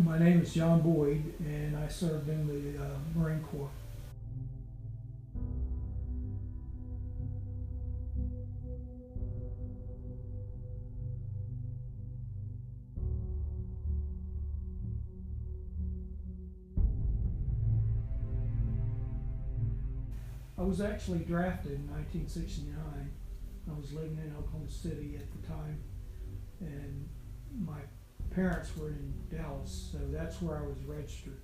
My name is John Boyd, and I served in the Marine Corps. I was actually drafted in 1969. I was living in Oklahoma City at the time, and my parents were in Dallas, so that's where I was registered.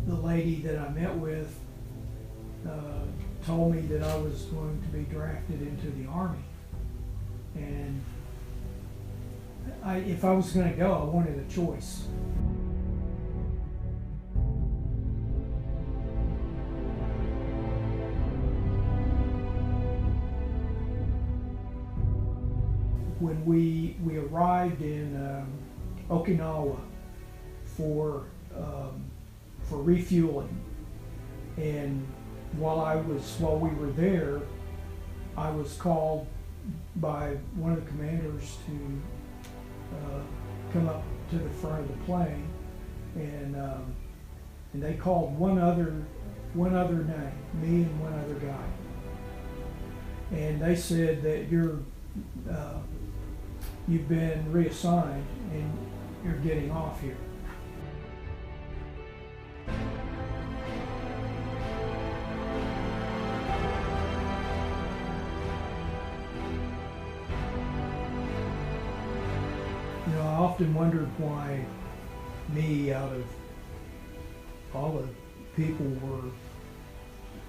The lady that I met with told me that I was going to be drafted into the Army, and if I was going to go, I wanted a choice. When we arrived in Okinawa for refueling, and while we were there, I was called by one of the commanders to come up to the front of the plane, and they called one other name, me and one other guy, and they said that you've been reassigned and you're getting off here. You know, I often wondered why me, out of all the people, were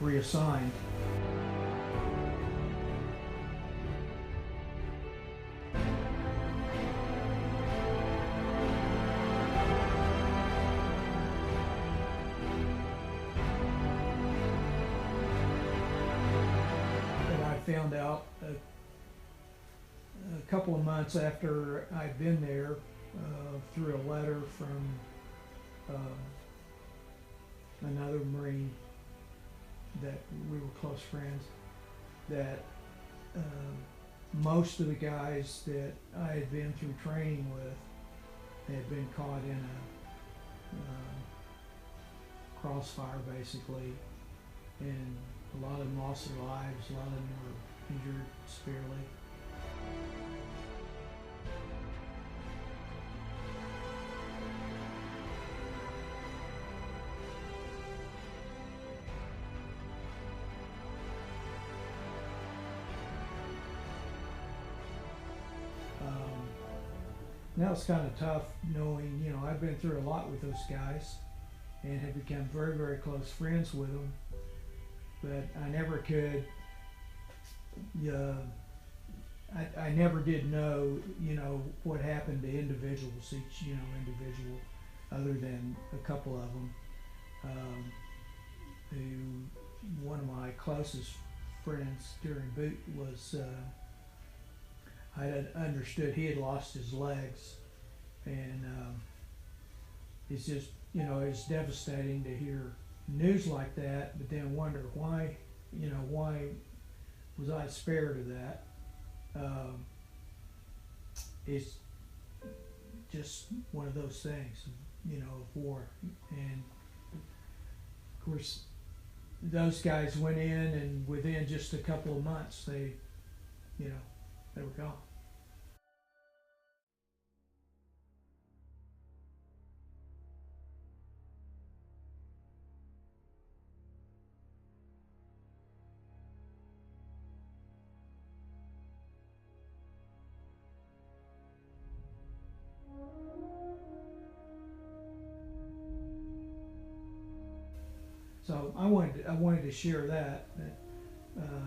reassigned. And I found out a couple of months after I'd been there, through a letter from another Marine that we were close friends, that most of the guys that I had been through training with had been caught in a crossfire, basically, and a lot of them lost their lives, a lot of them were injured severely. Now it's kind of tough knowing, you know, I've been through a lot with those guys and have become very, very close friends with them, but I never could, I never did know, you know, what happened to individuals, each, you know, individual, other than a couple of them, who, one of my closest friends during boot was, I had understood he had lost his legs, and it's just, you know, it's devastating to hear news like that, but then wonder why, you know, why was I spared of that? It's just one of those things, you know, of war. And of course, those guys went in, and within just a couple of months, they, you know, they were gone. So I wanted to share that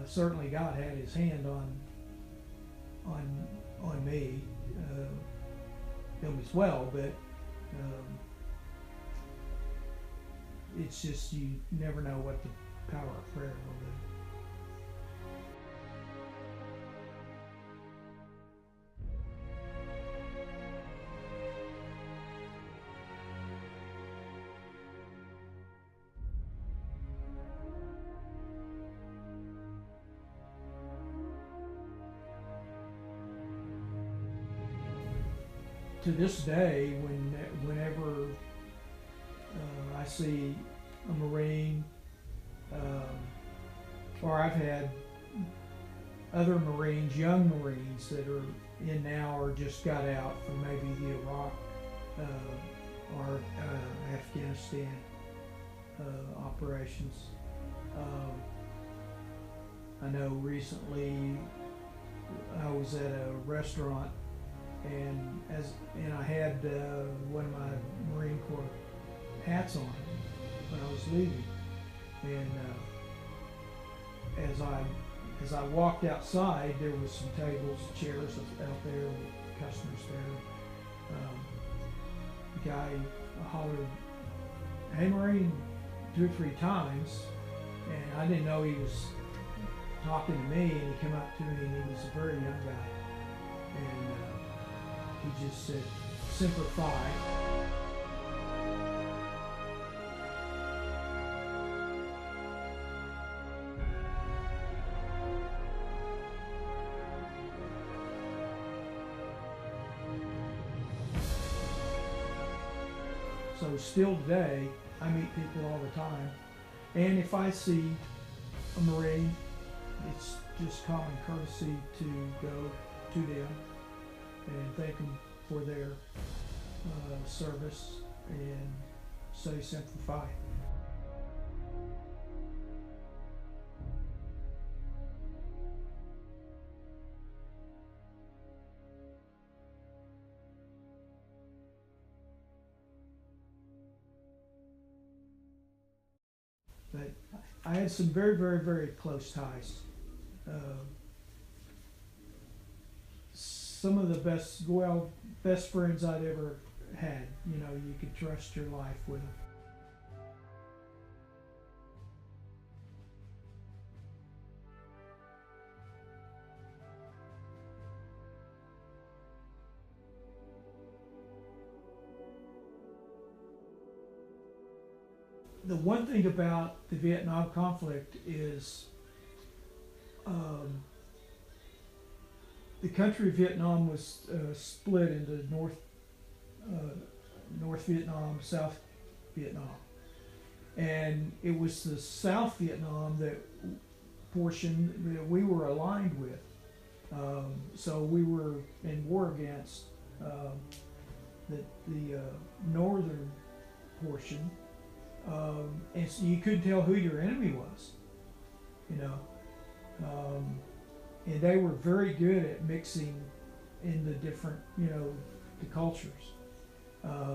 certainly God had His hand on me, him as well, but it's just, you never know what the power of prayer will do. to this day, whenever I see a Marine, or I've had other Marines, young Marines that are in now or just got out from maybe the Iraq or Afghanistan operations. I know recently I was at a restaurant and I had one of my Marine Corps hats on when I was leaving, and as I walked outside, there was some tables, chairs out there with customers there. The guy hollered, "Hey Marine," 2 or 3 times, and I didn't know he was talking to me, and he came up to me, and he was a very young guy, and he just said, "Semper Fi." So still today, I meet people all the time, and if I see a Marine, it's just common courtesy to go to them and thank them for their service and say Semper Fi. But I had some very, very, very close ties. Some of the best friends I'd ever had. You know, you could trust your life with them. The one thing about the Vietnam conflict is the country of Vietnam was split into North Vietnam, South Vietnam, and it was the South Vietnam portion that we were aligned with. So we were in war against the northern portion. And so you couldn't tell who your enemy was, you know. And they were very good at mixing in the different, you know, the cultures.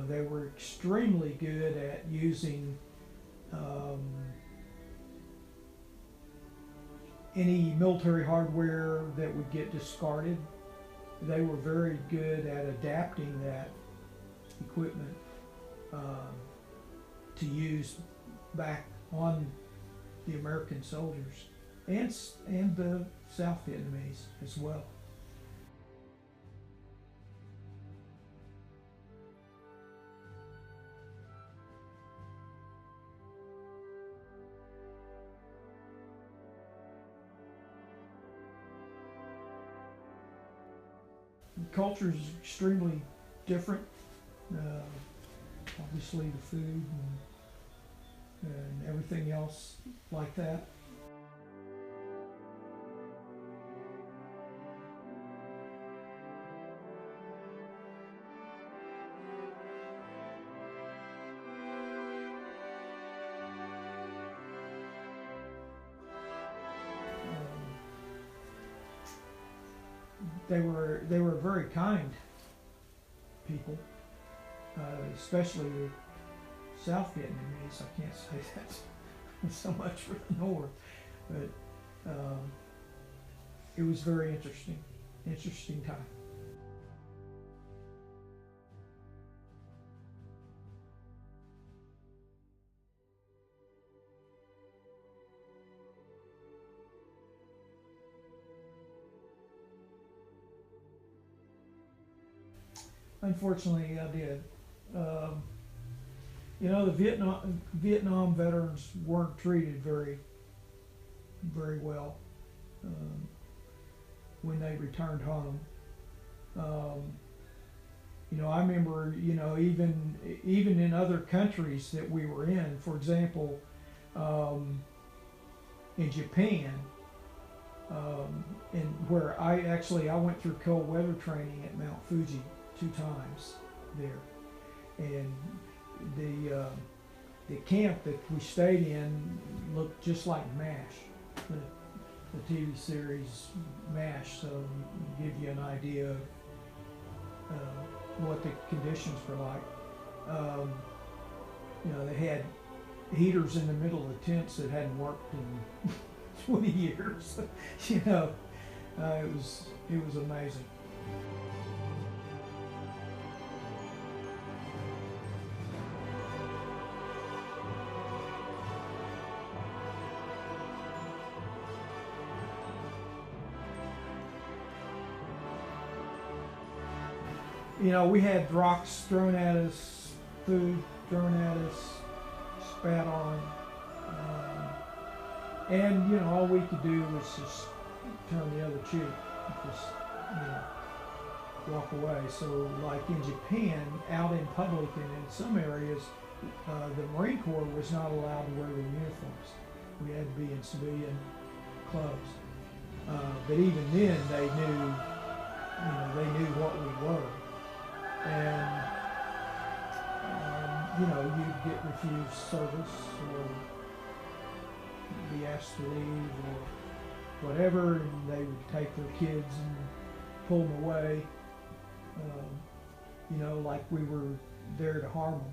They were extremely good at using any military hardware that would get discarded. They were very good at adapting that equipment to use back on the American soldiers and the South Vietnamese as well. The culture is extremely different. Obviously the food and everything else like that. They were very kind people, especially the South Vietnamese. I can't say that so much for the North, but it was very interesting time. Unfortunately, I did. You know, the Vietnam veterans weren't treated very well when they returned home. I remember, even in other countries that we were in, for example, in Japan, and where I went through cold weather training at Mount Fuji 2 times there, and the camp that we stayed in looked just like MASH, the TV series MASH. So to give you an idea of what the conditions were like. They had heaters in the middle of the tents that hadn't worked in 20 years. It was amazing. We had rocks thrown at us, food thrown at us, spat on, and all we could do was just turn the other cheek, just walk away. So, like in Japan, out in public and in some areas, the Marine Corps was not allowed to wear their uniforms. We had to be in civilian clothes. But even then, they knew what we were. And you'd get refused service or be asked to leave or whatever, and they would take their kids and pull them away, like we were there to harm them.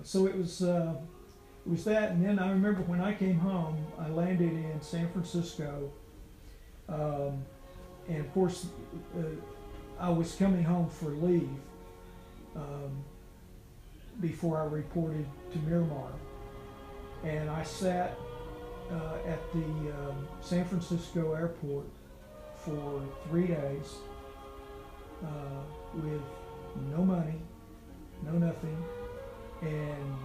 So it was that, and then I remember when I came home, I landed in San Francisco, and of course I was coming home for leave before I reported to Miramar, and I sat at the San Francisco airport for 3 days with no money, no nothing. And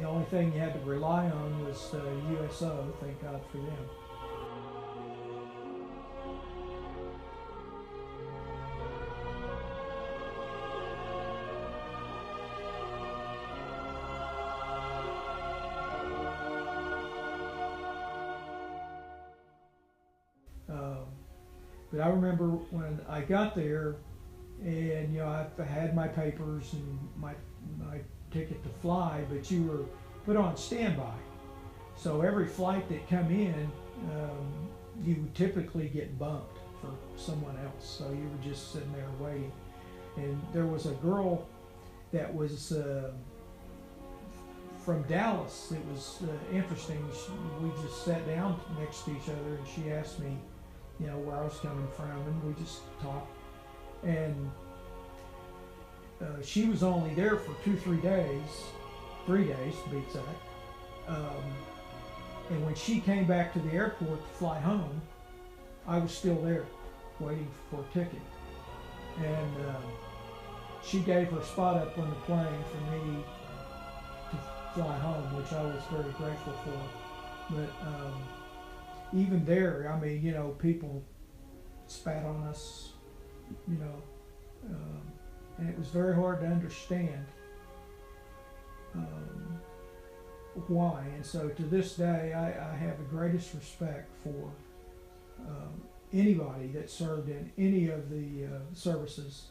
the only thing you had to rely on was the USO, thank God for them. But I remember when I got there, and I had my papers and my ticket to fly, but you were put on standby. So every flight that come in, you would typically get bumped for someone else. So you were just sitting there waiting. And there was a girl that was from Dallas. It was interesting. We just sat down next to each other, and she asked me, where I was coming from, and we just talked. And she was only there for 2-3 days, 3 days to be exact. And when she came back to the airport to fly home, I was still there waiting for a ticket. And she gave her spot up on the plane for me to fly home, which I was very grateful for. But even there, people spat on us, and it was very hard to understand why. And so to this day, I have the greatest respect for anybody that served in any of the services